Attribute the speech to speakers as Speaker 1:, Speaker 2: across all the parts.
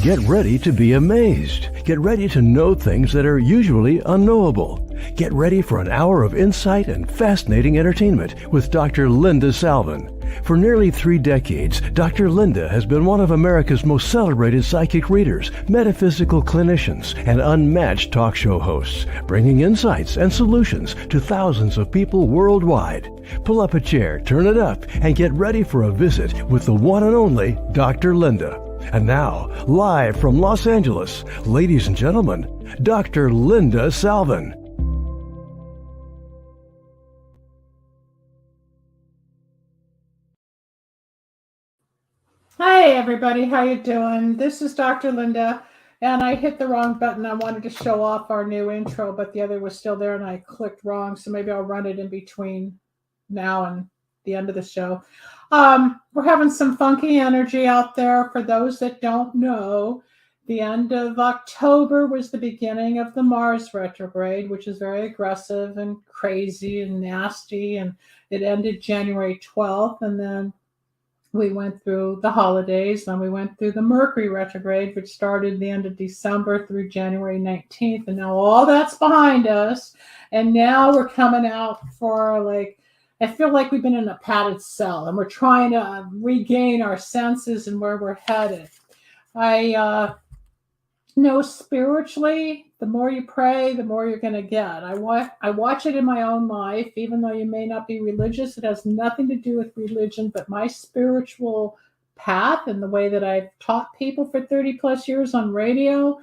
Speaker 1: Get ready to be amazed. Get ready to know things that are usually unknowable. Get ready for an hour of insight and fascinating entertainment with Dr. Linda Salvin. For nearly 3 decades, Dr. Linda has been one of America's most celebrated psychic readers, metaphysical clinicians, and unmatched talk show hosts, bringing insights and solutions to thousands of people worldwide. Pull up a chair, turn it up, and get ready for a visit with the one and only Dr. Linda. And now, live from Los Angeles, ladies and gentlemen, Dr. Linda Salvin.
Speaker 2: Hi everybody, how you doing? This is Dr. Linda, and I hit the wrong button. I wanted to show off our new intro, but the other was still there and I clicked wrong, so maybe I'll run it in between now and the end of the show. We're having some funky energy out there. For those that don't know, the end of October was the beginning of the Mars retrograde, which is very aggressive and crazy and nasty, and it ended January 12th, and then we went through the holidays, and we went through the Mercury retrograde, which started the end of December through January 19th. And now all that's behind us. And now we're coming out for I feel like we've been in a padded cell and we're trying to regain our senses and where we're headed. I know spiritually, the more you pray, the more you're going to get. I watch it in my own life, even though you may not be religious. It has nothing to do with religion, but my spiritual path and the way that I've taught people for 30 plus years on radio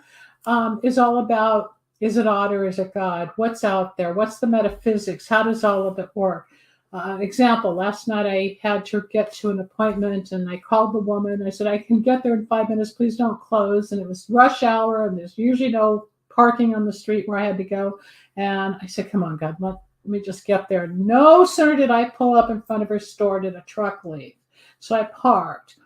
Speaker 2: is all about, is it odd or is it God? What's out there? What's the metaphysics? How does all of it work? Example, last night I had to get to an appointment and I called the woman. I said, I can get there in 5 minutes. Please don't close. And it was rush hour and there's usually no parking on the street where I had to go. And I said, come on, God, let me just get there. No sooner did I pull up in front of her store did a truck leave. So I parked.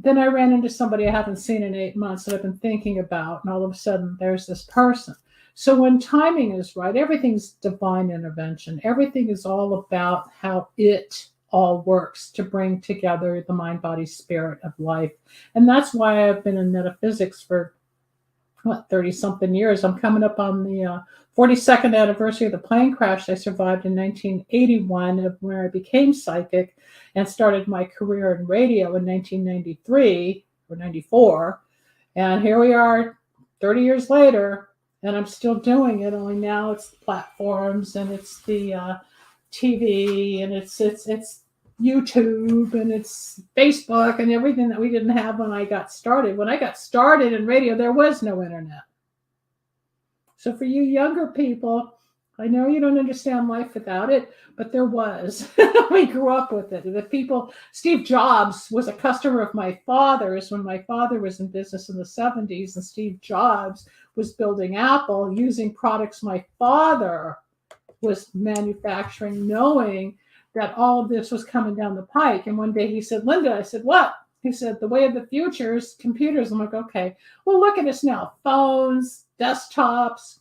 Speaker 2: Then I ran into somebody I haven't seen in 8 months that I've been thinking about. And all of a sudden there's this person. So when timing is right, everything's divine intervention. Everything is all about how it all works to bring together the mind, body, spirit of life. And that's why I've been in metaphysics for 30-something years. I'm coming up on the 42nd anniversary of the plane crash I survived in 1981, of where I became psychic and started my career in radio in 1993 or 94. And here we are 30 years later. And I'm still doing it, only now it's the platforms and it's the TV and it's YouTube and it's Facebook and everything that we didn't have when I got started. When I got started in radio, there was no internet. So for you younger people, I know you don't understand life without it, but there was. We grew up with it. The people, Steve Jobs was a customer of my father's when my father was in business in the 70s, and Steve Jobs was building Apple using products my father was manufacturing, knowing that all of this was coming down the pike. And one day he said, Linda, I said, what? He said, the way of the future is computers. I'm like, okay, well, look at us now. Phones, desktops,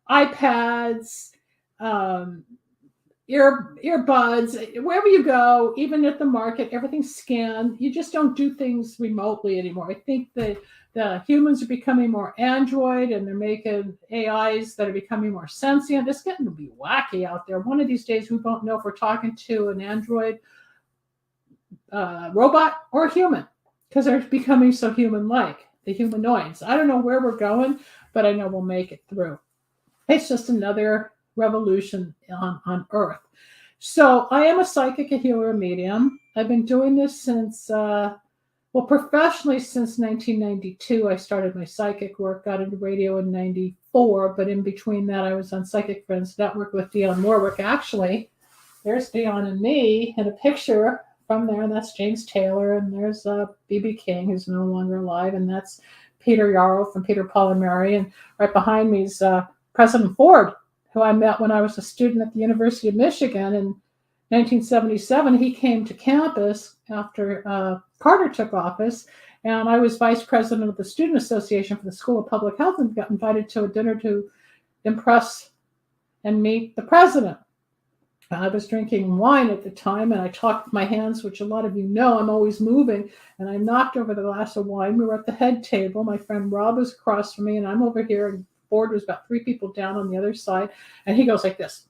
Speaker 2: iPads, earbuds, wherever you go, even at the market, everything's scanned. You just don't do things remotely anymore. I think that the humans are becoming more Android and they're making AIs that are becoming more sentient. It's getting to be wacky out there. One of these days, we won't know if we're talking to an Android robot or a human because they're becoming so human-like, the humanoids. I don't know where we're going, but I know we'll make it through. It's just another revolution on Earth. So I am a psychic, a healer, a medium. I've been doing this since, professionally since 1992. I started my psychic work, got into radio in 94, but in between that, I was on Psychic Friends Network with Dionne Warwick. Actually, there's Dionne and me in a picture from there, and that's James Taylor, and there's B.B. King, who's no longer alive, and that's Peter Yarrow from Peter, Paul, and Mary, and right behind me is President Ford, who I met when I was a student at the University of Michigan in 1977. He came to campus after Carter took office, and I was vice president of the Student Association for the School of Public Health and got invited to a dinner to impress and meet the president. I was drinking wine at the time, and I talked with my hands, which a lot of you know, I'm always moving, and I knocked over the glass of wine. We were at the head table. My friend Rob was across from me, and I'm over here, and the board was about 3 people down on the other side, and he goes like this.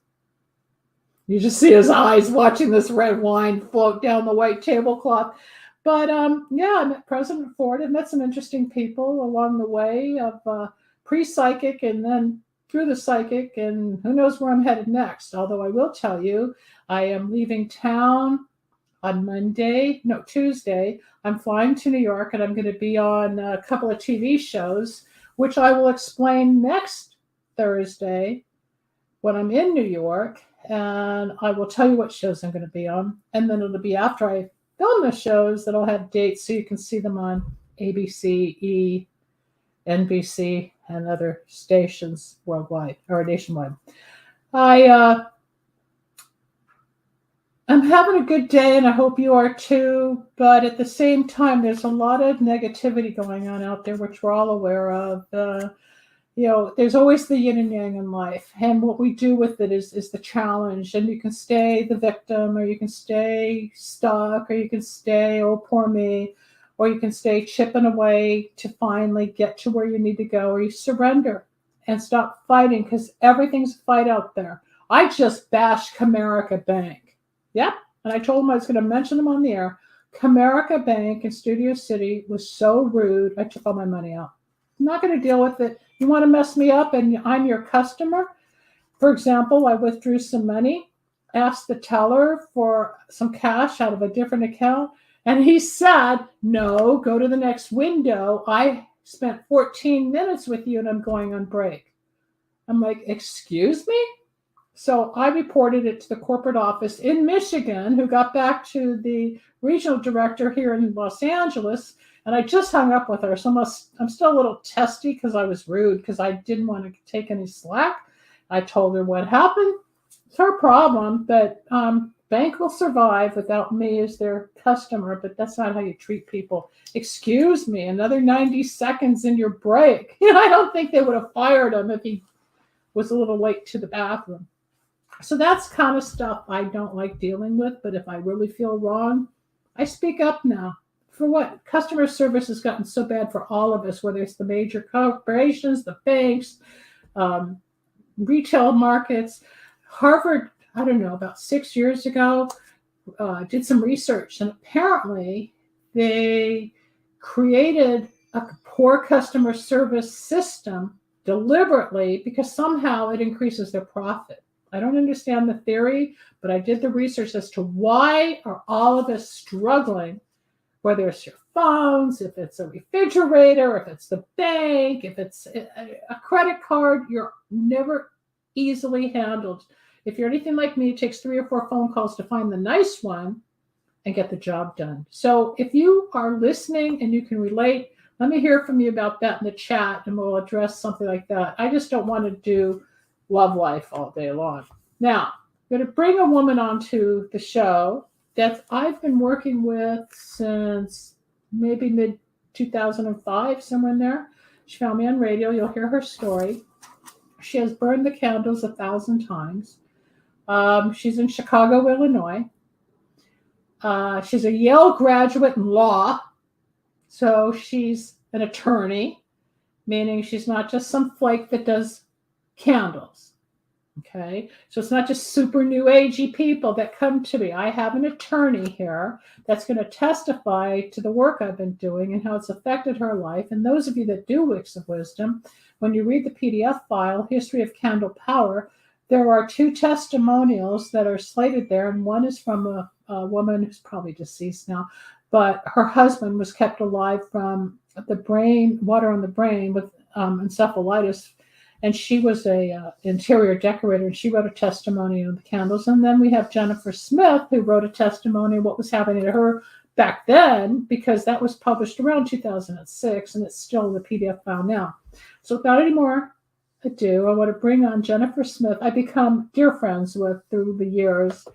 Speaker 2: You just see his eyes watching this red wine float down the white tablecloth. But yeah, I met President Ford. I met some interesting people along the way of pre-psychic and then through the psychic, and who knows where I'm headed next. Although I will tell you, I am leaving town on Tuesday. I'm flying to New York, and I'm going to be on a couple of TV shows, which I will explain next Thursday when I'm in New York. And I will tell you what shows I'm going to be on. And then it'll be after I film the shows that I'll have dates so you can see them on ABC, E, NBC, and other stations worldwide or nationwide. I'm having a good day, and I hope you are too. But at the same time, there's a lot of negativity going on out there, which we're all aware of. There's always the yin and yang in life, and what we do with it is the challenge. And you can stay the victim, or you can stay stuck, or you can stay, oh, poor me, or you can stay chipping away to finally get to where you need to go, or you surrender and stop fighting, because everything's a fight out there. I just bashed Comerica Bank. Yep, and I told them I was going to mention them on the air. Comerica Bank in Studio City was so rude, I took all my money out. I'm not going to deal with it. You want to mess me up and I'm your customer? For example, I withdrew some money, asked the teller for some cash out of a different account, and he said, no, go to the next window. I spent 14 minutes with you and I'm going on break. I'm like, excuse me? So I reported it to the corporate office in Michigan, who got back to the regional director here in Los Angeles. And I just hung up with her. So I'm still a little testy because I was rude, because I didn't want to take any slack. I told her what happened. It's her problem, but bank will survive without me as their customer, but that's not how you treat people. Excuse me, another 90 seconds in your break. I don't think they would have fired him if he was a little late to the bathroom. So that's kind of stuff I don't like dealing with, but if I really feel wrong, I speak up now. For what? Customer service has gotten so bad for all of us, whether it's the major corporations, the banks, retail markets. Harvard, I don't know, about 6 years ago, did some research, and apparently they created a poor customer service system deliberately because somehow it increases their profit. I don't understand the theory, but I did the research as to why are all of us struggling, whether it's your phones, if it's a refrigerator, if it's the bank, if it's a credit card, you're never easily handled. If you're anything like me, it takes 3 or 4 phone calls to find the nice one and get the job done. So if you are listening and you can relate, let me hear from you about that in the chat, and we'll address something like that. I just don't want to do love life all day long. Now, I'm going to bring a woman onto the show that I've been working with since maybe mid-2005, somewhere in there. She found me on radio. You'll hear her story. She has burned the candles 1,000 times. She's in Chicago, Illinois. She's a Yale graduate in law. So she's an attorney, meaning she's not just some flake that does candles. Okay, so it's not just super new agey people that come to me. I have an attorney here that's going to testify to the work I've been doing and how it's affected her life. And those of you that do Wicks of Wisdom, when you read the PDF file, History of Candle Power, there are 2 testimonials that are slated there. And one is from a woman who's probably deceased now, but her husband was kept alive from the brain, water on the brain with encephalitis. And she was a interior decorator, and she wrote a testimony on the candles. And then we have Jennifer Smith, who wrote a testimony of what was happening to her back then, because that was published around 2006, and it's still in the PDF file now. So without any more ado, I want to bring on Jennifer Smith. I become dear friends with through the years,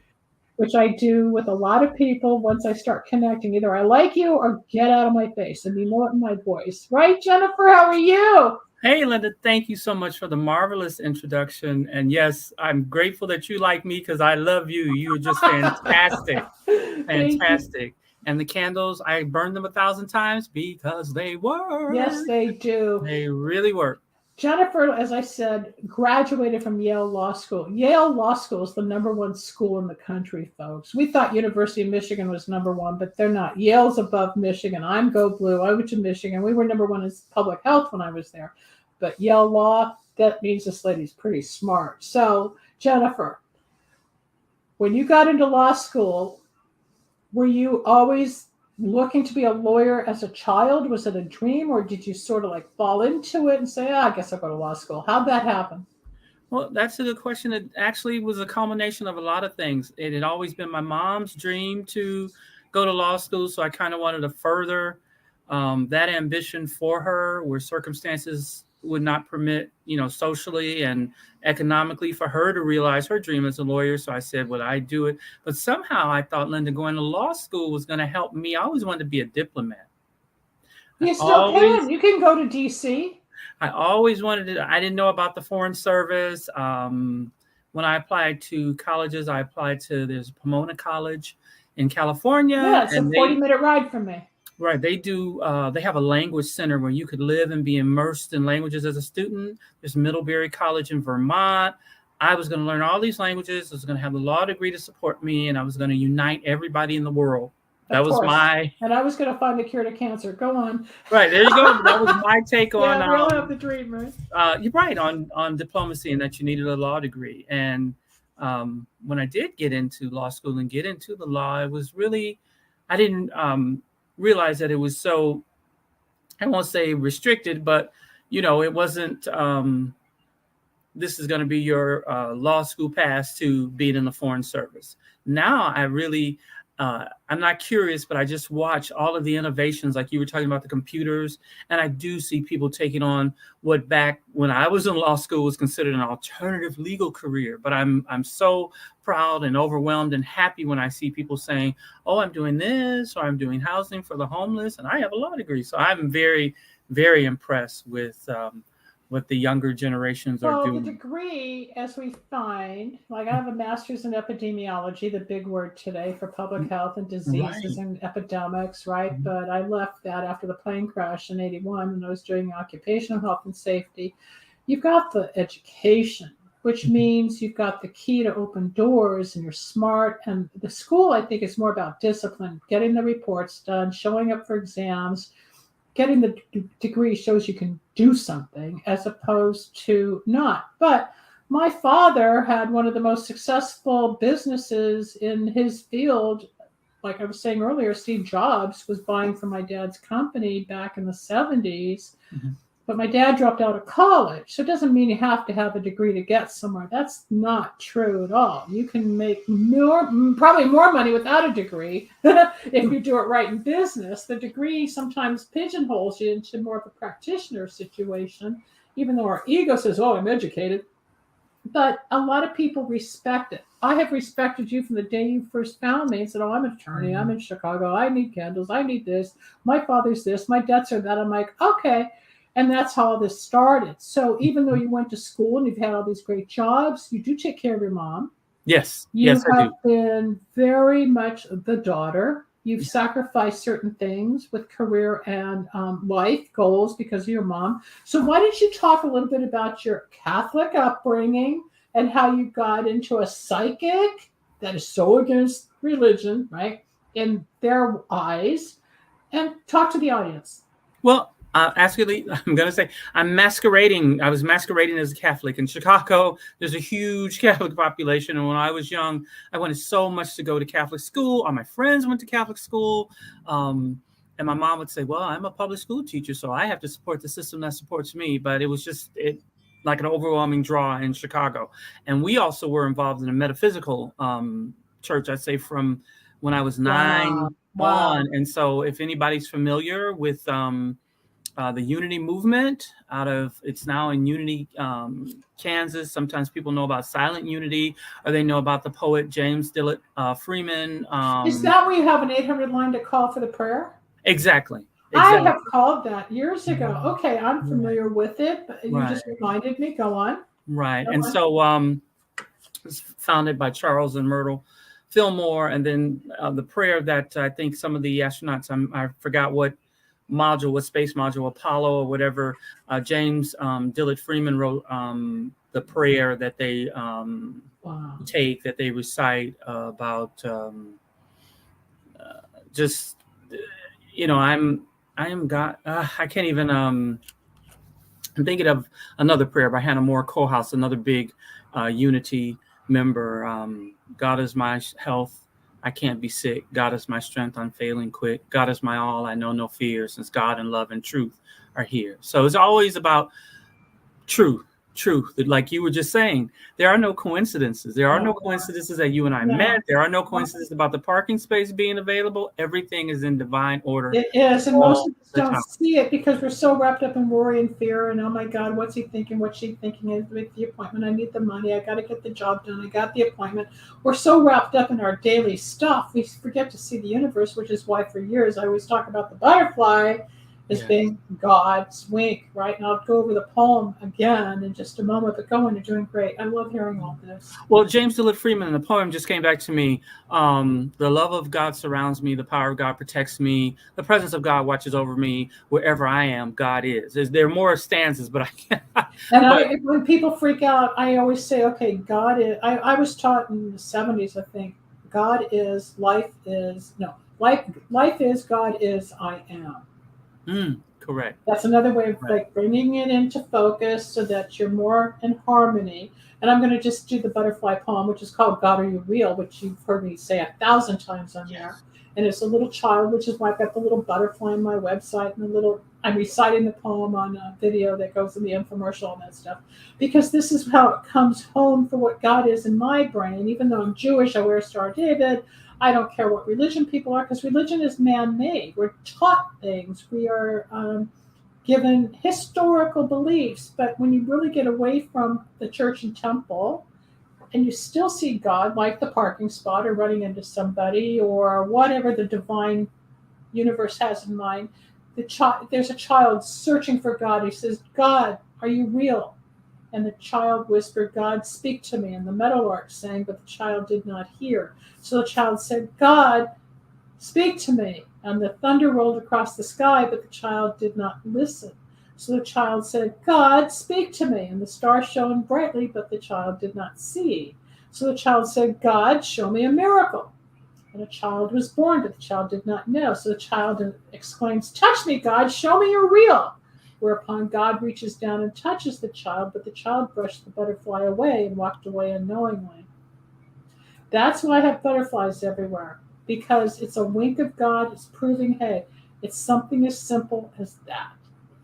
Speaker 2: which I do with a lot of people once I start connecting. Either I like you or get out of my face, and you know it in my voice. Right, Jennifer? How are you?
Speaker 3: Hey, Linda, thank you so much for the marvelous introduction. And yes, I'm grateful that you like me because I love you. You're just fantastic.
Speaker 2: Thank you.
Speaker 3: Fantastic. And the candles, I burned them 1,000 times because they
Speaker 2: Yes,
Speaker 3: work.
Speaker 2: they do.
Speaker 3: They really work.
Speaker 2: Jennifer, as I said, graduated from Yale Law School. Yale Law School is the #1 school in the country, folks. We thought University of Michigan was #1, but they're not. Yale's above Michigan. I'm Go Blue. I went to Michigan. We were #1 in public health when I was there. But Yale Law, that means this lady's pretty smart. So, Jennifer, when you got into law school, were you always looking to be a lawyer as a child? Was it a dream, or did you sort of like fall into it and say, I guess I'll go to law school? How'd that happen?
Speaker 3: Well, that's a good question. It actually was a culmination of a lot of things. It had always been my mom's dream to go to law school, so I kind of wanted to further that ambition for her, where circumstances would not permit, socially and economically for her to realize her dream as a lawyer. So I said, would I do it? But somehow I thought, Linda, going to law school was going to help me. I always wanted to be a diplomat.
Speaker 2: You still can. You can go to DC.
Speaker 3: I always wanted to. I didn't know about the Foreign Service. When I applied to colleges, there's Pomona College in California.
Speaker 2: Yeah, it's a 40-minute ride from me.
Speaker 3: Right. They do. They have a language center where you could live and be immersed in languages as a student. There's Middlebury College in Vermont. I was going to learn all these languages. I was going to have a law degree to support me, and I was going to unite everybody in the world. That was my.
Speaker 2: And I was going to find the cure to cancer. Go on.
Speaker 3: Right. There you go. That was my take on.
Speaker 2: Yeah, we all have the dream, right?
Speaker 3: You're right on diplomacy and that you needed a law degree. And when I did get into law school and get into the law, it was really, I didn't realize that it was so, I won't say restricted, but, it wasn't, this is going to be your law school pass to being in the Foreign Service. Now I really, I'm not curious, but I just watch all of the innovations, like you were talking about the computers, and I do see people taking on what back when I was in law school was considered an alternative legal career. But I'm so proud and overwhelmed and happy when I see people saying, "Oh, I'm doing this," or "I'm doing housing for the homeless," and I have a law degree. So I'm very, very impressed with what the younger generations are doing.
Speaker 2: Well, the degree, as we find, like I have a master's in epidemiology, the big word today for public health and diseases and epidemics, right? Mm-hmm. But I left that after the plane crash in '81 and I was doing occupational health and safety. You've got the education, which means you've got the key to open doors and you're smart. And the school, I think, is more about discipline, getting the reports done, showing up for exams. Getting the degree shows you can do something as opposed to not. But my father had one of the most successful businesses in his field. Like I was saying earlier, Steve Jobs was buying from my dad's company back in the 70s. Mm-hmm. But my dad dropped out of college. So it doesn't mean you have to have a degree to get somewhere. That's not true at all. You can make probably more money without a degree if you do it right in business. The degree sometimes pigeonholes you into more of a practitioner situation, even though our ego says, oh, I'm educated. But a lot of people respect it. I have respected you from the day you first found me and said, oh, I'm an attorney. I'm in Chicago. I need candles. I need this. My father's this. My debts are that. I'm like, okay. And that's how this started. So even though you went to school and you've had all these great jobs, you do take care of your mom.
Speaker 3: Yes.
Speaker 2: You
Speaker 3: yes,
Speaker 2: have been very much the daughter. You've sacrificed certain things with career and life goals because of your mom. So why don't you talk a little bit about your Catholic upbringing and how you got into a psychic that is so against religion, right, in their eyes, and talk to the audience.
Speaker 3: Well, actually, I'm going to say I was masquerading as a Catholic. In Chicago, there's a huge Catholic population. And when I was young, I wanted so much to go to Catholic school. All my friends went to Catholic school. And my mom would say, well, I'm a public school teacher, so I have to support the system that supports me. But it was just like an overwhelming draw in Chicago. And we also were involved in a metaphysical church, I'd say, from when I was 9 on. And so if anybody's familiar with the Unity movement it's now in Unity, Kansas. Sometimes people know about Silent Unity, or they know about the poet James Dillett Freeman.
Speaker 2: Is that where you have an 800 line to call for the prayer?
Speaker 3: Exactly.
Speaker 2: I
Speaker 3: Exactly.
Speaker 2: have called that years ago. Okay, I'm familiar with it, but you
Speaker 3: Right.
Speaker 2: just reminded me. Go on.
Speaker 3: Right.
Speaker 2: Go
Speaker 3: And
Speaker 2: on.
Speaker 3: so it's founded by Charles and Myrtle Fillmore. And then the prayer that I think some of the astronauts, I forgot what space module, Apollo or whatever, James Dillard Freeman wrote the prayer that they
Speaker 2: Wow.
Speaker 3: that they recite about just, I am God. I can't even, I'm thinking of another prayer by Hannah Moore Kohlhaas, another big Unity member. God is my health, I can't be sick. God is my strength, I'm failing quick. God is my all, I know no fear, since God and love and truth are here. So it's always about truth. Like you were just saying, there are no coincidences. There are no coincidences that you and I met. There are no coincidences about the parking space being available. Everything is in divine order.
Speaker 2: It is, and most of us
Speaker 3: the
Speaker 2: don't
Speaker 3: time.
Speaker 2: see it because we're so wrapped up in worry and fear and, oh my God, what's he thinking? What's she thinking? I make the appointment. I need the money. I got to get the job done. I got the appointment. We're so wrapped up in our daily stuff, we forget to see the universe, which is why for years I always talk about the butterfly as being God's wink, right? And I'll go over the poem again in just a moment, but go on, you're doing great. I love hearing all this.
Speaker 3: Well, James Dillard Freeman in the poem just came back to me. The love of God surrounds me. The power of God protects me. The presence of God watches over me. Wherever I am, God is. There are more stanzas, but I can't.
Speaker 2: And when people freak out, I always say, okay, God is, I was taught in the 70s, I think, God is, life is, no, life is, God is, I am.
Speaker 3: Correct.
Speaker 2: That's another way of like bringing it into focus so that you're more in harmony. And I'm going to just do the butterfly poem, which is called God Are You Real, which you've heard me say 1,000 times on there. And it's a little child, which is why I've got the little butterfly on my website and I'm reciting the poem on a video that goes in the infomercial and that stuff. Because this is how it comes home for what God is in my brain. Even though I'm Jewish, I wear Star of David. I don't care what religion people are, because religion is man-made. We're taught things. We are given historical beliefs. But when you really get away from the church and temple, and you still see God, like the parking spot or running into somebody or whatever the divine universe has in mind, there's a child searching for God. He says, God, are you real? And the child whispered, God, speak to me. And the meadowlark sang, but the child did not hear. So the child said, God, speak to me. And the thunder rolled across the sky, but the child did not listen. So the child said, God, speak to me. And the star shone brightly, but the child did not see. So the child said, God, show me a miracle. And a child was born, but the child did not know. So the child exclaims, touch me, God, show me you're real. Whereupon God reaches down and touches the child, but the child brushed the butterfly away and walked away unknowingly. That's why I have butterflies everywhere, because it's a wink of God. It's proving, hey, it's something as simple as that,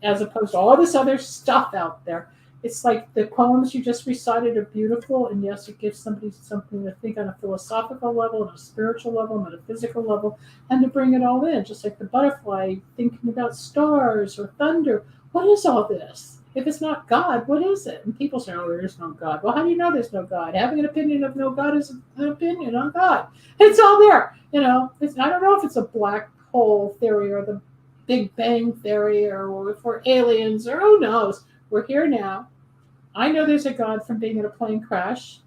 Speaker 2: as opposed to all this other stuff out there. It's like the poems you just recited are beautiful, and yes, it gives somebody something to think on a philosophical level, on a spiritual level, metaphysical level, and to bring it all in, just like the butterfly thinking about stars or thunder. What is all this? If it's not God, what is it? And people say, oh, there is no God. Well, how do you know there's no God? Having an opinion of no God is an opinion on God. It's all there. I don't know if it's a black hole theory or the Big Bang theory or if we're aliens or who knows. We're here now. I know there's a God from being in a plane crash.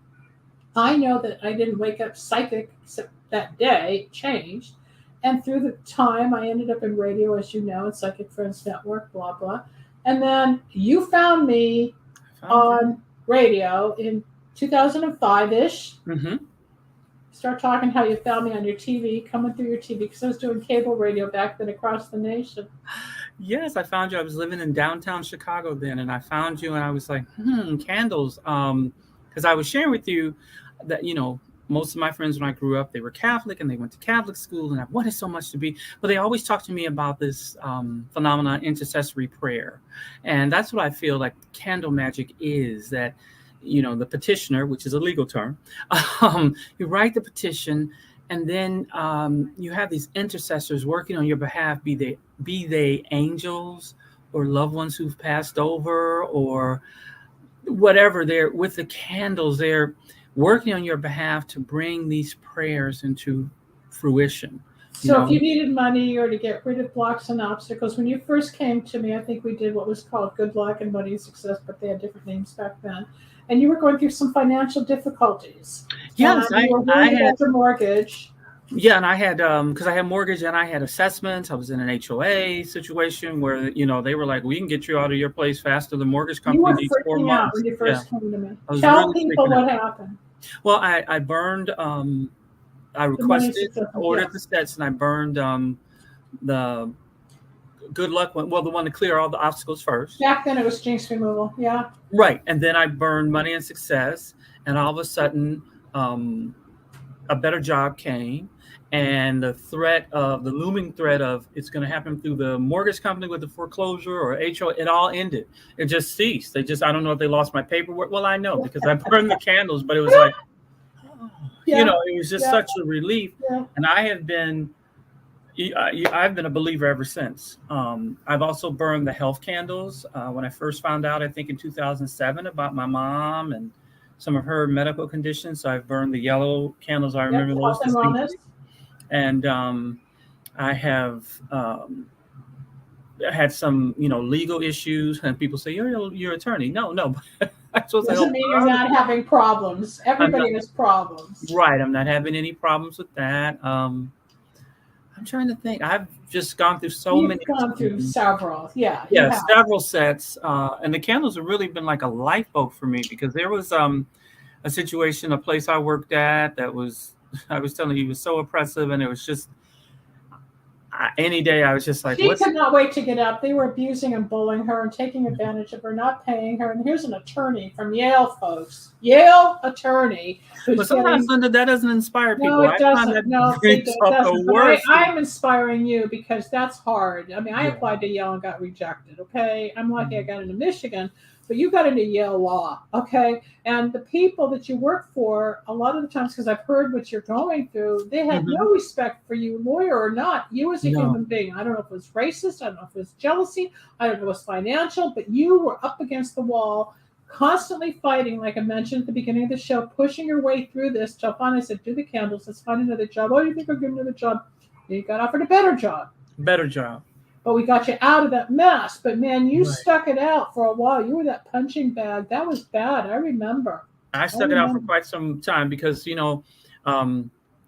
Speaker 2: I know that I didn't wake up psychic except that day. It changed. And through the time, I ended up in radio, as you know, and Psychic Friends Network, blah, blah. And then you found me on radio in 2005-ish.
Speaker 3: Mm-hmm.
Speaker 2: Start talking how you found me on your TV, coming through your TV, because I was doing cable radio back then across the nation.
Speaker 3: Yes, I found you. I was living in downtown Chicago then, and I found you, and I was like, candles. Because I was sharing with you that, most of my friends when I grew up, they were Catholic and they went to Catholic school, and I wanted so much to be, but they always talked to me about this phenomenon, intercessory prayer. And that's what I feel like candle magic is, that, the petitioner, which is a legal term, you write the petition, and then you have these intercessors working on your behalf, be they angels or loved ones who've passed over or whatever. They're with the candles, they're working on your behalf to bring these prayers into fruition.
Speaker 2: So if you needed money or to get rid of blocks and obstacles, when you first came to me, I think we did what was called Good Luck and Money and Success, but they had different names back then. And you were going through some financial difficulties.
Speaker 3: Yes,
Speaker 2: you were worried about your mortgage.
Speaker 3: Yeah, and I had because I had mortgage and I had assessments. I was in an HOA situation where they were like, "We can get you out of your place faster. The mortgage company
Speaker 2: You were
Speaker 3: needs 4
Speaker 2: freaking
Speaker 3: months."
Speaker 2: out when you first came to me.
Speaker 3: I was
Speaker 2: Tell
Speaker 3: really
Speaker 2: people
Speaker 3: freaking
Speaker 2: what
Speaker 3: out.
Speaker 2: happened.
Speaker 3: Well, I burned. I requested, ordered the sets, and I burned the Good Luck one. Well, the one to clear all the obstacles first.
Speaker 2: Back then, it was jinx removal. Yeah.
Speaker 3: Right, and then I burned Money and Success, and all of a sudden, a better job came. And the looming threat of it's going to happen through the mortgage company with the foreclosure or HO, it all ended. It just ceased. I don't know if they lost my paperwork. Well, I know because I burned the candles, but it was like, it was just such a relief.
Speaker 2: Yeah.
Speaker 3: And I've been a believer ever since. I've also burned the health candles. When I first found out, I think in 2007, about my mom and some of her medical conditions. So I've burned the yellow candles. I remember those distinctly. And I have had some, legal issues, and people say, "You're an attorney." No.
Speaker 2: Doesn't mean you're not having problems. Everybody has problems.
Speaker 3: Right. I'm not having any problems with that. I'm trying to think. I've just gone through
Speaker 2: You've gone through several. Yeah.
Speaker 3: Yeah, several sets. And the candles have really been like a lifeboat for me because there was a situation, a place I worked at that was, I was telling you, was so oppressive, and it was just any day I was just like,
Speaker 2: she could not wait to get up. They were abusing and bullying her and taking advantage of her, not paying her. And here's an attorney from Yale, folks. Yale attorney.
Speaker 3: But sometimes, Linda, that doesn't inspire people.
Speaker 2: No, it doesn't. No, it doesn't. I'm inspiring you because that's hard. I mean, I applied to Yale and got rejected. Okay, I'm lucky I got into Michigan. But you got into Yale Law, okay? And the people that you work for, a lot of the times, because I've heard what you're going through, they had no respect for you, lawyer or not, you as a human being. I don't know if it was racist. I don't know if it was jealousy. I don't know if it was financial. But you were up against the wall, constantly fighting, like I mentioned at the beginning of the show, pushing your way through this till finally I said, do the candles. Let's find another job. Oh, you think I'll get another job? You got offered a better job.
Speaker 3: Better job.
Speaker 2: But we got you out of that mess. But, man, you stuck it out for a while. You were that punching bag. That was bad. I remember.
Speaker 3: I stuck it out for quite some time because,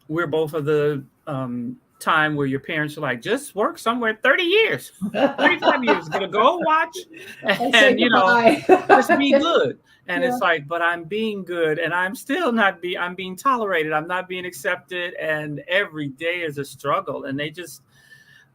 Speaker 3: we're both of the time where your parents are like, just work somewhere 30 years, 35 years. Going to go watch and, just be good. And it's like, but I'm being good and I'm still I'm being tolerated. I'm not being accepted. And every day is a struggle. And they just,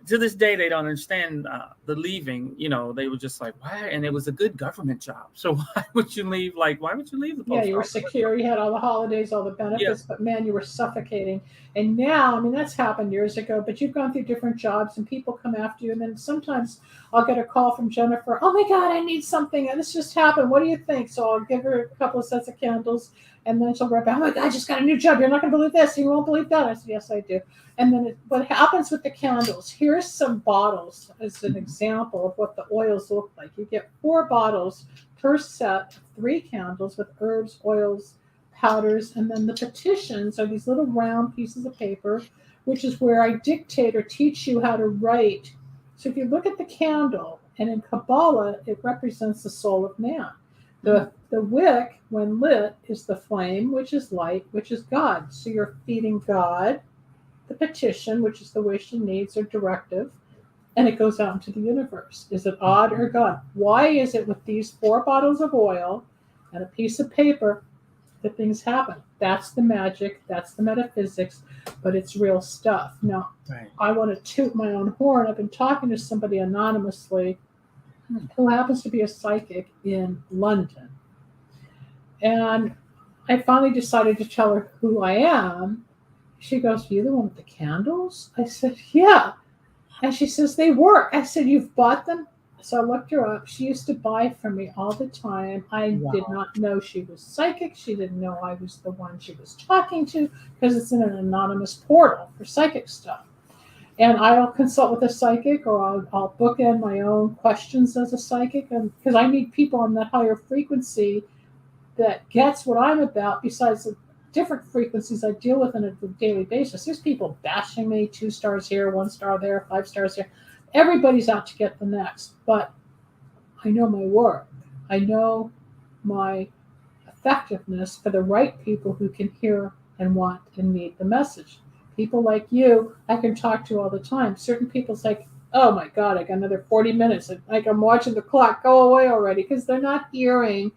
Speaker 3: to this day, they don't understand the leaving. They were just like, why? And it was a good government job. So why would you leave? Why would you leave the post office?
Speaker 2: Yeah, you were secure. You had all the holidays, all the benefits, but man, you were suffocating. And now, I mean, that's happened years ago, but you've gone through different jobs and people come after you. And then sometimes I'll get a call from Jennifer. Oh my God, I need something. And this just happened. What do you think? So I'll give her a couple of sets of candles. And then she'll write back, oh my God, I just got a new job. You're not going to believe this. You won't believe that. I said, yes, I do. And then what happens with the candles, here's some bottles as an example of what the oils look like. You get 4 bottles per set, 3 candles with herbs, oils, powders. And then the petitions are these little round pieces of paper, which is where I dictate or teach you how to write. So if you look at the candle, and in Kabbalah, it represents the soul of man. The wick, when lit, is the flame, which is light, which is God. So you're feeding God the petition, which is the wish and needs or directive, and it goes out into the universe. Is it odd or God? Why is it with these 4 bottles of oil and a piece of paper that things happen? That's the magic. That's the metaphysics, but it's real stuff. Now, I want to toot my own horn. I've been talking to somebody anonymously who happens to be a psychic in London. And I finally decided to tell her who I am. She goes, you the one with the candles? I said, yeah. And she says, they work. I said, you've bought them? So I looked her up. She used to buy from me all the time. I did not know she was psychic. She didn't know I was the one she was talking to because it's in an anonymous portal for psychic stuff. And I'll consult with a psychic or I'll book in my own questions as a psychic because I need people on that higher frequency that gets what I'm about besides different frequencies I deal with on a daily basis. There's people bashing me, 2 stars here, 1 star there, 5 stars here. Everybody's out to get the next, but I know my work. I know my effectiveness for the right people who can hear and want and need the message. People like you, I can talk to all the time. Certain people's like, oh my God, I got another 40 minutes. Like I'm watching the clock go away already, because they're not hearing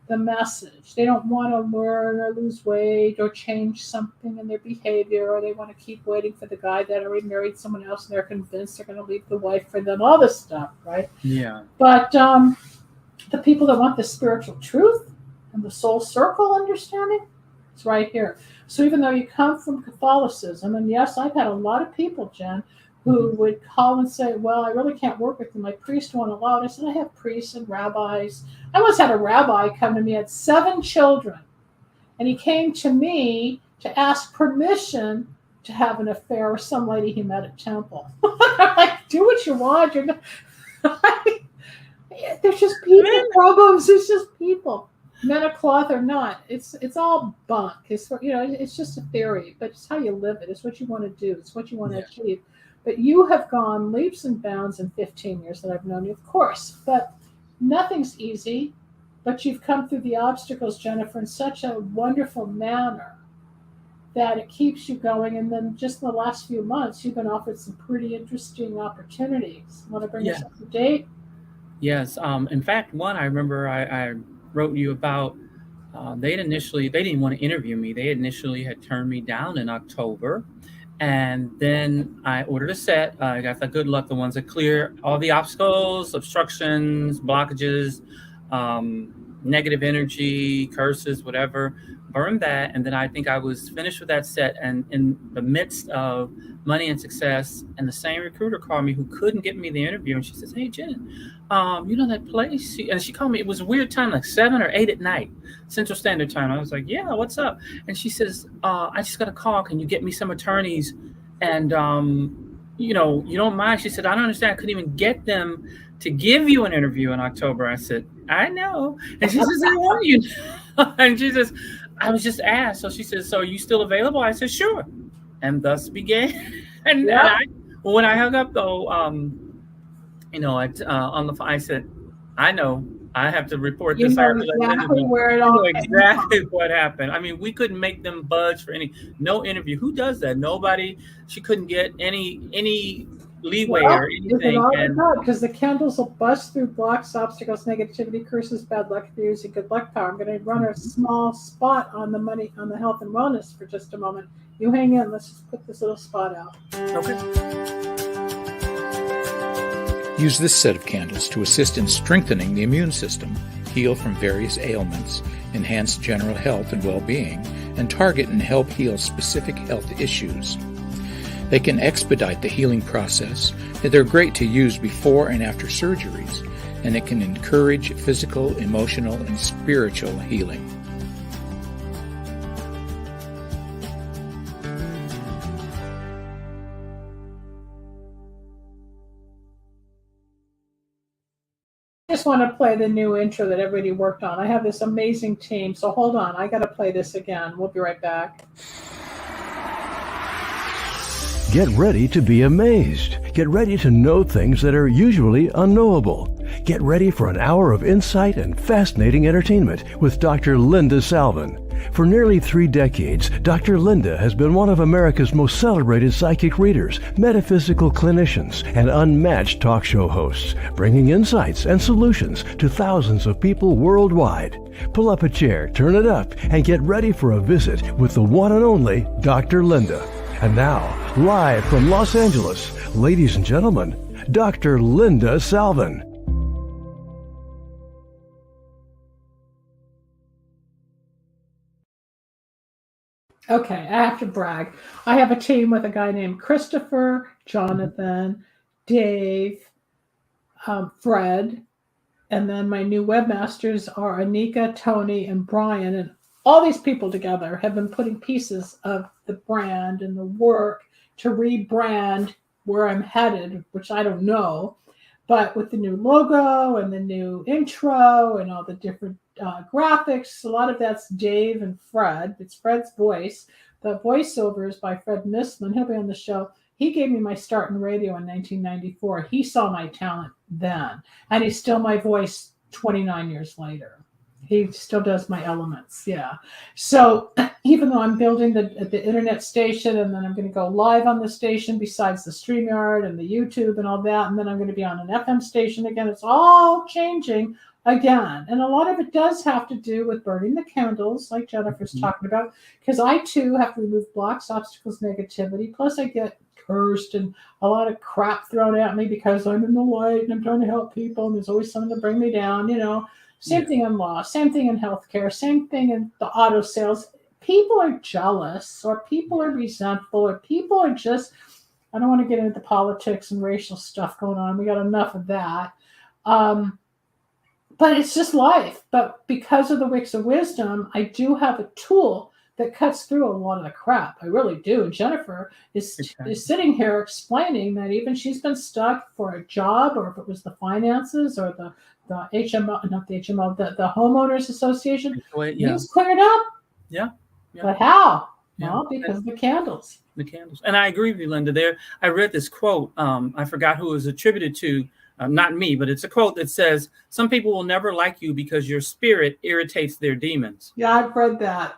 Speaker 2: the message. They don't want to learn or lose weight or change something in their behavior, or they want to keep waiting for the guy that already married someone else and they're convinced they're going to leave the wife for them, all this stuff, right?
Speaker 3: Yeah.
Speaker 2: But the people that want the spiritual truth and the soul circle understanding, it's right here. So even though you come from Catholicism, and yes, I've had a lot of people, Jen, who would call and say, well, I really can't work with you. My priest won't allow it. I said, I have priests and rabbis. I once had a rabbi come to me, had 7 children, and he came to me to ask permission to have an affair with some lady he met at temple. I'm like, do what you want. You're not... There's just people problems. It's just people. Men of cloth or not, it's all bunk. It's it's just a theory, but it's how you live it. It's what you want to do. It's what you want to achieve. But you have gone leaps and bounds in 15 years that I've known you, of course. But nothing's easy. But you've come through the obstacles, Jennifer, in such a wonderful manner that it keeps you going. And then just in the last few months, you've been offered some pretty interesting opportunities. Want to bring us up to date?
Speaker 3: Yes. In fact, one I remember I wrote you about, they didn't want to interview me. They initially had turned me down in October. And then I ordered a set. I got the good luck, the ones that clear all the obstacles, obstructions, blockages, negative energy, curses, whatever. Burned that. And then I think I was finished with that set. And in the midst of money and success, and the same recruiter called me who couldn't get me the interview. And she says, hey, Jen, you know that place? And she called me. It was a weird time, like 7 or 8 at night, Central Standard Time. I was like, yeah, what's up? And she says, I just got a call. Can you get me some attorneys? And, you don't mind? She said, I don't understand. I couldn't even get them to give you an interview in October. I said, I know. And she says, I want you. And she says, I was just asked. So she says, so are you still available? I said, sure. And thus began. And when I hung up, though, on the phone, I said, I know. I have to report this.
Speaker 2: Exactly where it all
Speaker 3: exactly what happened. I mean, we couldn't make them budge for no interview. Who does that? Nobody. She couldn't get any leeway or anything.
Speaker 2: Because the candles will bust through blocks, obstacles, negativity, curses, bad luck, if you're using good luck power. I'm going to run a small spot on the money, on the health and wellness for just a moment. You hang in. Let's just put this little spot out.
Speaker 3: Okay.
Speaker 4: Use this set of candles to assist in strengthening the immune system, heal from various ailments, enhance general health and well-being, and target and help heal specific health issues. They can expedite the healing process, and they're great to use before and after surgeries, and it can encourage physical, emotional, and spiritual healing.
Speaker 2: I just want to play the new intro that everybody worked on. I have this amazing team, so hold on. I got to play this again. We'll be right back.
Speaker 1: Get ready to be amazed. Get ready to know things that are usually unknowable. Get ready for an hour of insight and fascinating entertainment with Dr. Linda Salvin. For nearly 3 decades, Dr. Linda has been one of America's most celebrated psychic readers, metaphysical clinicians, and unmatched talk show hosts, bringing insights and solutions to thousands of people worldwide. Pull up a chair, turn it up, and get ready for a visit with the one and only Dr. Linda. And now, live from Los Angeles, ladies and gentlemen, Dr. Linda Salvin.
Speaker 2: Okay, I have to brag. I have a team with a guy named Christopher, Jonathan, Dave, Fred, and then my new webmasters are Anika, Tony, and Brian. And all these people together have been putting pieces of the brand and the work to rebrand where I'm headed, which I don't know. But with the new logo and the new intro and all the different graphics. A lot of that's Dave and Fred. It's Fred's voice. The voiceover is by Fred Nisman. He'll be on the show. He gave me my start in radio in 1994. He saw my talent then, and he's still my voice 29 years later. He still does my elements. Yeah. So even though I'm building the internet station, and then I'm going to go live on the station besides the StreamYard and the YouTube and all that, and then I'm going to be on an FM station again, it's all changing again. And a lot of it does have to do with burning the candles, like Jennifer's talking about, because I too have to remove blocks, obstacles, negativity. Plus I get cursed and a lot of crap thrown at me because I'm in the light and I'm trying to help people, and there's always something to bring me down, you know. Same thing in law, same thing in healthcare, same thing in the auto sales. People are jealous, or people are resentful, or people are just, I don't want to get into politics and racial stuff going on. We got enough of that. But it's just life. But because of the Wicks of Wisdom, I do have a tool that cuts through a lot of the crap. I really do. And Jennifer is sitting here explaining that even she's been stuck for a job, or if it was the finances or the HMO, not the HMO, the homeowners association. He's cleared up.
Speaker 3: Yeah.
Speaker 2: But how? Well, because of the candles.
Speaker 3: The candles. And I agree with you, Linda. There, I read this quote. I forgot who it was attributed to. Not me, but it's a quote that says, "Some people will never like you because your spirit irritates their demons."
Speaker 2: Yeah, I've read that.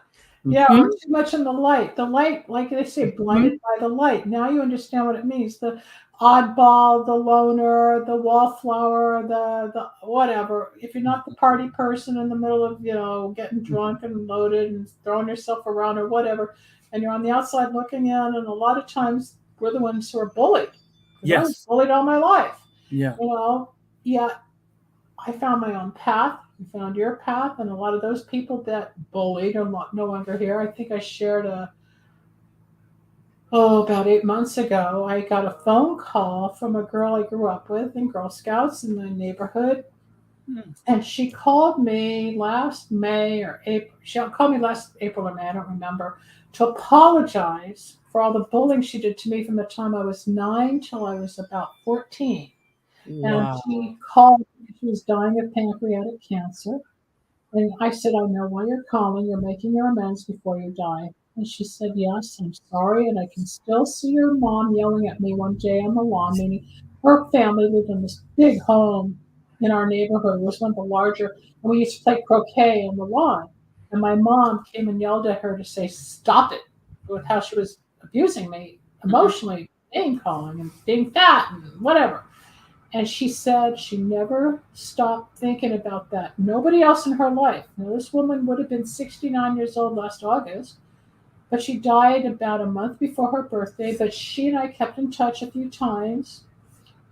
Speaker 2: Yeah, or too much in the light. The light, like they say, blinded by the light. Now you understand what it means. The oddball, the loner, the wallflower, the whatever. If you're not the party person in the middle of, you know, getting drunk and loaded and throwing yourself around or whatever, and you're on the outside looking in, and a lot of times we're the ones who are bullied.
Speaker 3: Yes.
Speaker 2: I was bullied all my life.
Speaker 3: Yeah.
Speaker 2: You know, I found my own path. You found your path, and a lot of those people that bullied are no longer here. I think I shared about 8 months ago, I got a phone call from a girl I grew up with in Girl Scouts in the neighborhood. And she called me last May or April. She called me last April or May, I don't remember, to apologize for all the bullying she did to me from the time I was 9 till I was about 14.
Speaker 3: Wow.
Speaker 2: And she called me. She was dying of pancreatic cancer. And I said, "I know why you're calling. You're making your amends before you die." And she said, "Yes, I'm sorry. And I can still see your mom yelling at me one day on the lawn." Meaning her family lived in this big home in our neighborhood. It was one of the larger. And we used to play croquet on the lawn. And my mom came and yelled at her to say, "Stop it," with how she was abusing me emotionally, name calling and being fat and whatever. And she said she never stopped thinking about that. Nobody else in her life. Now, this woman would have been 69 years old last August, but she died about a month before her birthday. But she and I kept in touch a few times.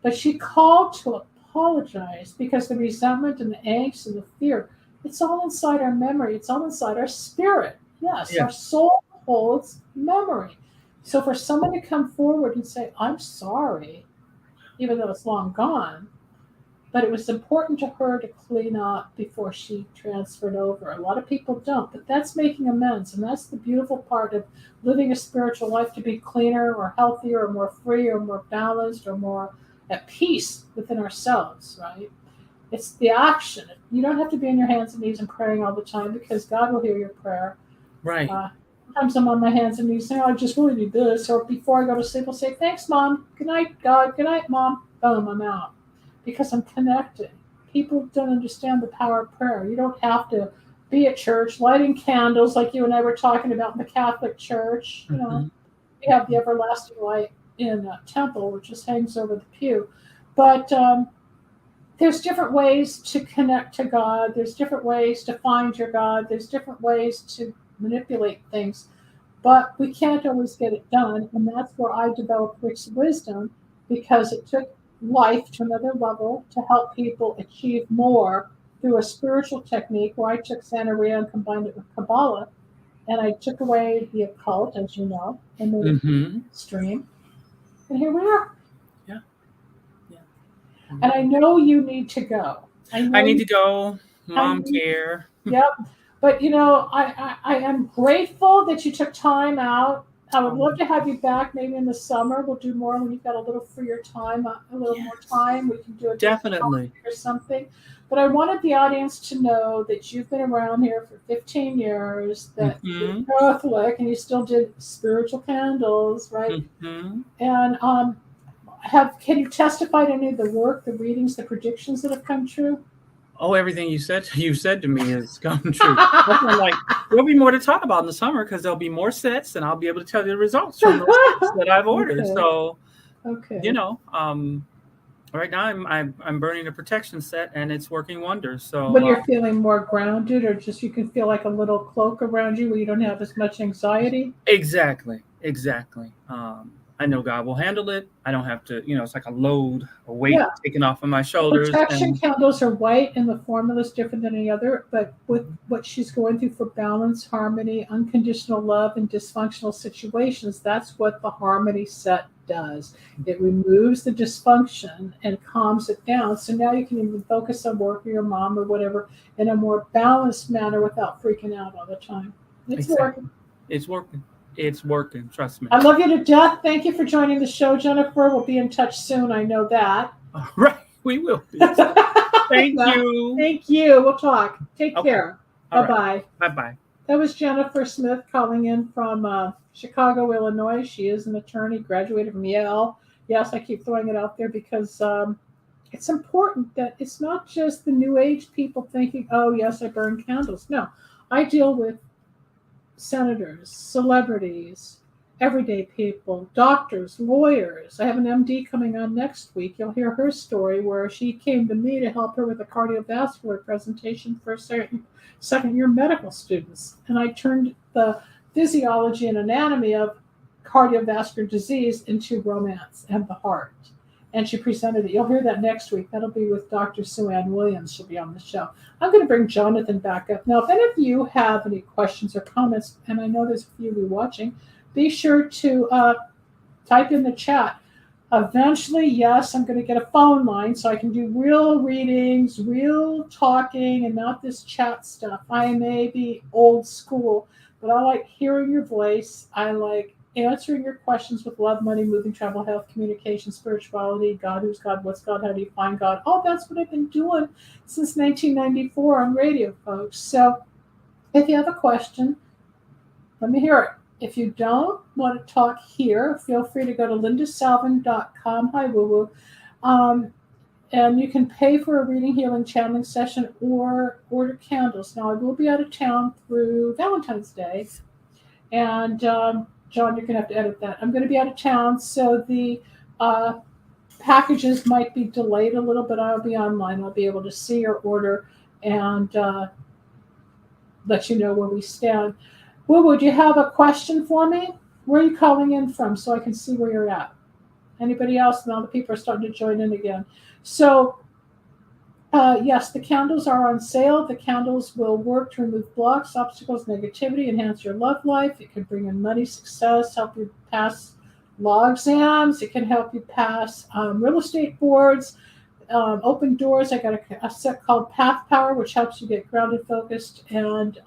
Speaker 2: But she called to apologize because the resentment and the angst and the fear, it's all inside our memory. It's all inside our spirit. Yes, our soul holds memory. So for someone to come forward and say, "I'm sorry," even though it's long gone, but it was important to her to clean up before she transferred over. A lot of people don't, but that's making amends. And that's the beautiful part of living a spiritual life, to be cleaner or healthier or more free or more balanced or more at peace within ourselves, right? It's the action. You don't have to be on your hands and knees and praying all the time, because God will hear your prayer.
Speaker 3: Right.
Speaker 2: Sometimes I'm on my hands and knees saying, "I just really need this." Or before I go to sleep, I'll say, "Thanks, Mom. Good night, God. Good night, Mom." Boom, I'm out. Because I'm connecting. People don't understand the power of prayer. You don't have to be at church lighting candles like you and I were talking about in the Catholic Church. You know, we have the everlasting light in a temple, which just hangs over the pew. But there's different ways to connect to God. There's different ways to find your God. There's different ways to manipulate things, but we can't always get it done. And that's where I developed Wicks of Wisdom, because it took life to another level to help people achieve more through a spiritual technique, where I took Santeria and combined it with Kabbalah, and I took away the occult, as you know, and made it mainstream. And here we are.
Speaker 3: Yeah.
Speaker 2: And I know you need to go.
Speaker 3: I need to go. Mom care.
Speaker 2: Yep. But, you know, I am grateful that you took time out I would love to have you back maybe in the summer. We'll do more when you've got a little freer time, a little more time. We can do a
Speaker 3: Definitely.
Speaker 2: or something. But I wanted the audience to know that you've been around here for 15 years, that you're Catholic, and you still did spiritual candles, right? And can you testify to any of the work, the readings, the predictions that have come true?
Speaker 3: Oh, everything you said to me has come true. Like, there'll be more to talk about in the summer because there'll be more sets, and I'll be able to tell you the results from those sets that I've ordered.
Speaker 2: Okay.
Speaker 3: So,
Speaker 2: okay,
Speaker 3: right now I'm burning a protection set, and it's working wonders. So,
Speaker 2: when you're feeling more grounded, or just you can feel like a little cloak around you where you don't have as much anxiety.
Speaker 3: Exactly. I know God will handle it. I don't have to, it's like a load, a weight taken off of my shoulders.
Speaker 2: Protection candles are white, and the formula is different than any other. But with what she's going through for balance, harmony, unconditional love, and dysfunctional situations, that's what the harmony set does. It removes the dysfunction and calms it down. So now you can even focus on work or your mom or whatever in a more balanced manner without freaking out all the time. It's working.
Speaker 3: It's working. Trust me.
Speaker 2: I love you to death. Thank you for joining the show, Jennifer. We'll be in touch soon. I know that.
Speaker 3: All right. We will be. Thank you.
Speaker 2: Thank you. We'll talk. Take care. Bye-bye.
Speaker 3: Right. Bye-bye.
Speaker 2: That was Jennifer Smith calling in from Chicago, Illinois. She is an attorney, graduated from Yale. Yes, I keep throwing it out there because it's important that it's not just the New Age people thinking, oh, yes, I burn candles. No, I deal with senators, celebrities, everyday people, doctors, lawyers. I have an MD coming on next week. You'll hear her story where she came to me to help her with a cardiovascular presentation for second-year medical students. And I turned the physiology and anatomy of cardiovascular disease into romance and the heart. And she presented it. You'll hear that next week. That'll be with Dr. Sue Ann Williams. She'll be on the show. I'm going to bring Jonathan back up. Now, if any of you have any questions or comments, and I know there's a few of you watching, be sure to type in the chat. Eventually, yes, I'm going to get a phone line so I can do real readings, real talking, and not this chat stuff. I may be old school, but I like hearing your voice. I like answering your questions with love, money, moving, travel, health, communication, spirituality, God, who's God, what's God, how do you find God? Oh, that's what I've been doing since 1994 on radio, folks. So if you have a question, let me hear it. If you don't want to talk here, feel free to go to lindasalvin.com. Hi, woo-woo. And you can pay for a reading, healing, channeling session or order candles. Now, I will be out of town through Valentine's Day. And John, you're going to have to edit that. I'm going to be out of town, so the packages might be delayed a little, but I'll be online. I'll be able to see your order and let you know where we stand. Would you have a question for me? Where are you calling in from so I can see where you're at? Anybody else? Now the people are starting to join in again. So, yes, the candles are on sale. The candles will work to remove blocks, obstacles, negativity, enhance your love life. It can bring in money, success, help you pass law exams. It can help you pass real estate boards, open doors. I got a set called Path Power, which helps you get grounded, focused, and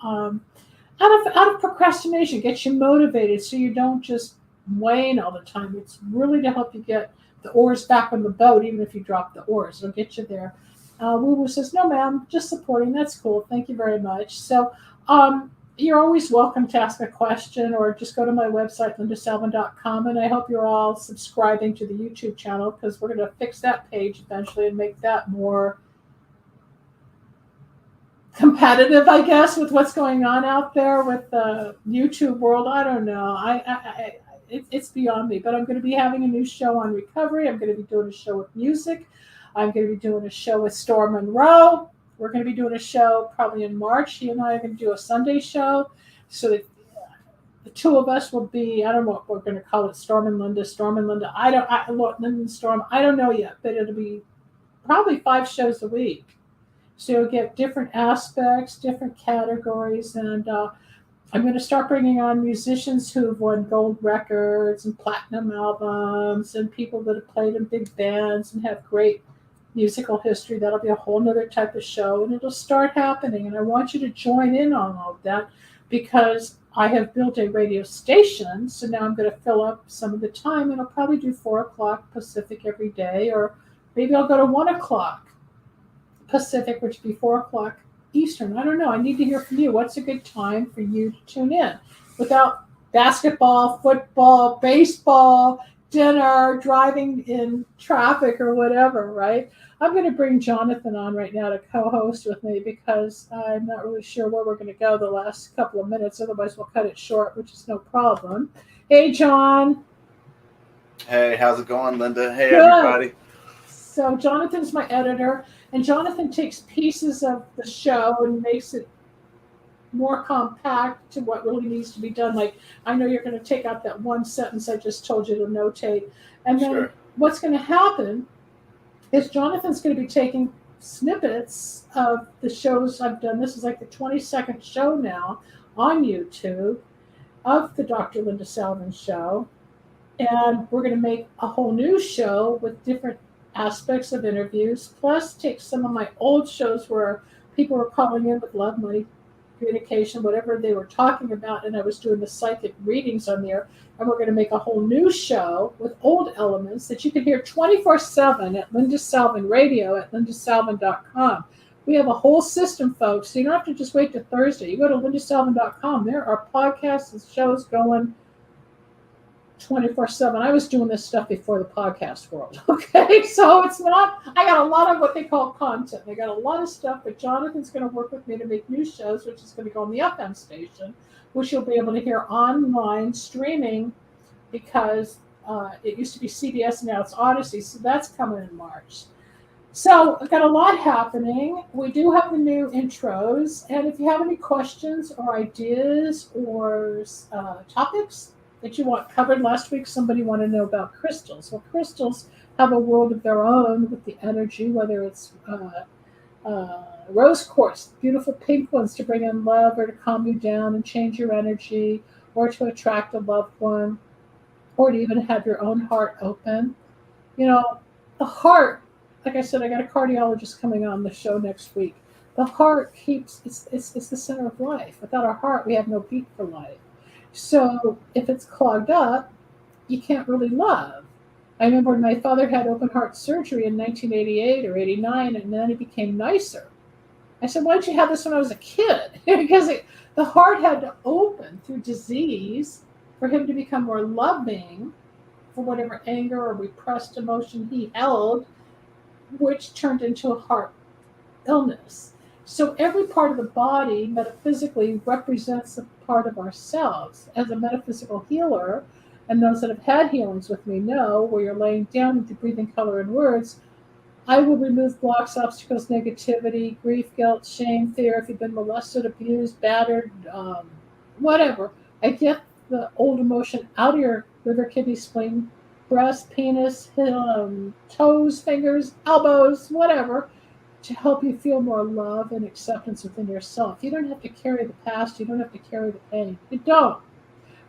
Speaker 2: out of procrastination, gets you motivated so you don't just wane all the time. It's really to help you get the oars back on the boat, even if you drop the oars. It'll get you there. Woo-woo says, no, ma'am, just supporting. That's cool. Thank you very much. So you're always welcome to ask a question or just go to my website, lindasalvin.com. And I hope you're all subscribing to the YouTube channel because we're going to fix that page eventually and make that more competitive, I guess, with what's going on out there with the YouTube world. I don't know. It's beyond me. But I'm going to be having a new show on recovery. I'm going to be doing a show with music. I'm going to be doing a show with Storm Monroe. We're going to be doing a show probably in March. He and I are going to do a Sunday show. So that the two of us will be, I don't know what we're going to call it, Storm and Linda. Linda and Storm. I don't know yet, but it'll be probably 5 shows a week. So you'll get different aspects, different categories. And I'm going to start bringing on musicians who've won gold records and platinum albums and people that have played in big bands and have great musical history. That'll be a whole nother type of show, and it'll start happening. And I want you to join in on all of that because I have built a radio station, so now I'm going to fill up some of the time, and I'll probably do 4 o'clock Pacific every day, or maybe I'll go to 1 o'clock Pacific, which would be 4 o'clock Eastern. I don't know. I need to hear from you. What's a good time for you to tune in without basketball, football, baseball, dinner, driving in traffic, or whatever, right? I'm going to bring Jonathan on right now to co-host with me because I'm not really sure where we're going to go the last couple of minutes. Otherwise, we'll cut it short, which is no problem. Hey, John.
Speaker 5: Hey, how's it going, Linda? Hey,
Speaker 2: Good.
Speaker 5: everybody.
Speaker 2: So Jonathan's my editor, and Jonathan takes pieces of the show and makes it more compact to what really needs to be done. Like, I know you're going to take out that one sentence I just told you to notate. And then what's going to happen is Jonathan's going to be taking snippets of the shows I've done. This is like the 22nd show now on YouTube of the Dr. Linda Salvin show. And we're going to make a whole new show with different aspects of interviews, plus take some of my old shows where people were calling in with love, money, communication, whatever they were talking about, and I was doing the psychic readings on there, and we're going to make a whole new show with old elements that you can hear 24/7 at Linda Salvin Radio at lindasalvin.com. We have a whole system, folks, so you don't have to just wait till Thursday. You go to lindasalvin.com. There are podcasts and shows going 24/7. I was doing this stuff before the podcast world. Okay, so it's not, I got a lot of what they call content. I got a lot of stuff, but Jonathan's going to work with me to make new shows, which is going to go on the FM station, which you'll be able to hear online streaming because it used to be CBS, now it's Odyssey, so that's coming in March. So I've got a lot happening. We do have the new intros, and if you have any questions or ideas or topics that you want covered. Last week, somebody wanted to know about crystals. Well, crystals have a world of their own with the energy, whether it's rose quartz, beautiful pink ones to bring in love or to calm you down and change your energy, or to attract a loved one, or to even have your own heart open. You know, the heart, like I said, I got a cardiologist coming on the show next week. The heart keeps, it's the center of life. Without our heart, we have no beat for life. So if it's clogged up, you can't really love. I remember when my father had open heart surgery in 1988 or 89, and then he became nicer. I said, why did you have this when I was a kid? Because the heart had to open through disease for him to become more loving for whatever anger or repressed emotion he held, which turned into a heart illness. So every part of the body metaphysically represents a part of ourselves. As a metaphysical healer, and those that have had healings with me know, where you're laying down with the breathing color and words, I will remove blocks, obstacles, negativity, grief, guilt, shame, fear, if you've been molested, abused, battered, whatever. I get the old emotion out of your liver, kidney, spleen, breast, penis, toes, fingers, elbows, whatever, to help you feel more love and acceptance within yourself. You don't have to carry the past. You don't have to carry the pain. You don't.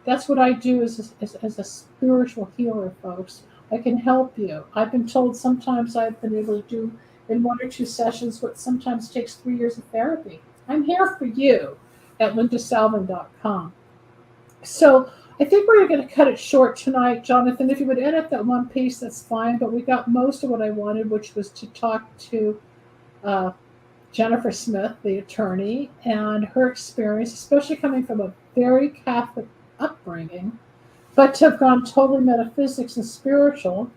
Speaker 2: That's what I do as a spiritual healer, folks. I can help you. I've been told sometimes I've been able to do in 1 or 2 sessions what sometimes takes 3 years of therapy. I'm here for you at lindasalvin.com. So I think we're going to cut it short tonight, Jonathan. If you would edit that one piece, that's fine. But we got most of what I wanted, which was to talk to Jennifer Smith, the attorney, and her experience, especially coming from a very Catholic upbringing, but to have gone totally metaphysics and spiritual,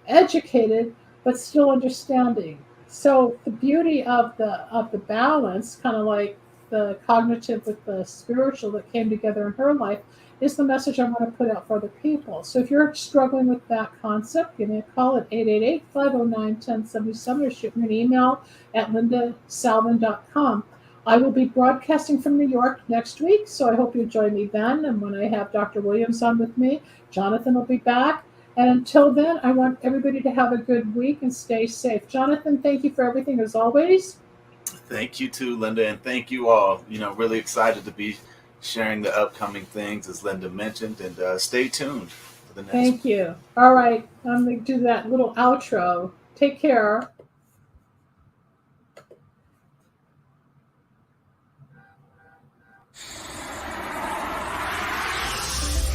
Speaker 2: educated, but still understanding. So the beauty of the balance, kind of like the cognitive with the spiritual that came together in her life, is the message I want to put out for other people. So if you're struggling with that concept, give me a call at 888-509-1077 or shoot me an email at lindasalvin.com. I will be broadcasting from New York next week, so I hope you join me then. And when I have Dr. Williams on with me, Jonathan will be back. And until then, I want everybody to have a good week and stay safe. Jonathan, thank you for everything as always.
Speaker 5: Thank you too, Linda, and thank you all. Really excited to be sharing the upcoming things, as Linda mentioned, and stay tuned for the next one.
Speaker 2: Thank you. All right, I'm going to do that little outro. Take care.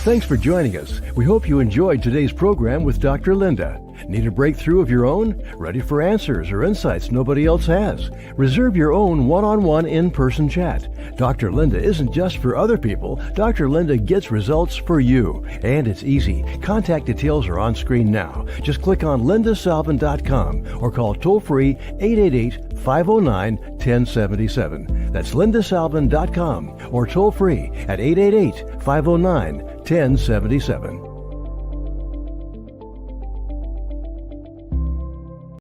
Speaker 1: Thanks for joining us. We hope you enjoyed today's program with Dr. Linda. Need a breakthrough of your own? Ready for answers or insights nobody else has? Reserve your own one-on-one in-person chat. Dr. Linda isn't just for other people. Dr. Linda gets results for you. And it's easy. Contact details are on screen now. Just click on lindasalvin.com or call toll-free 888-509-1077. That's lindasalvin.com or toll-free at 888-509-1077.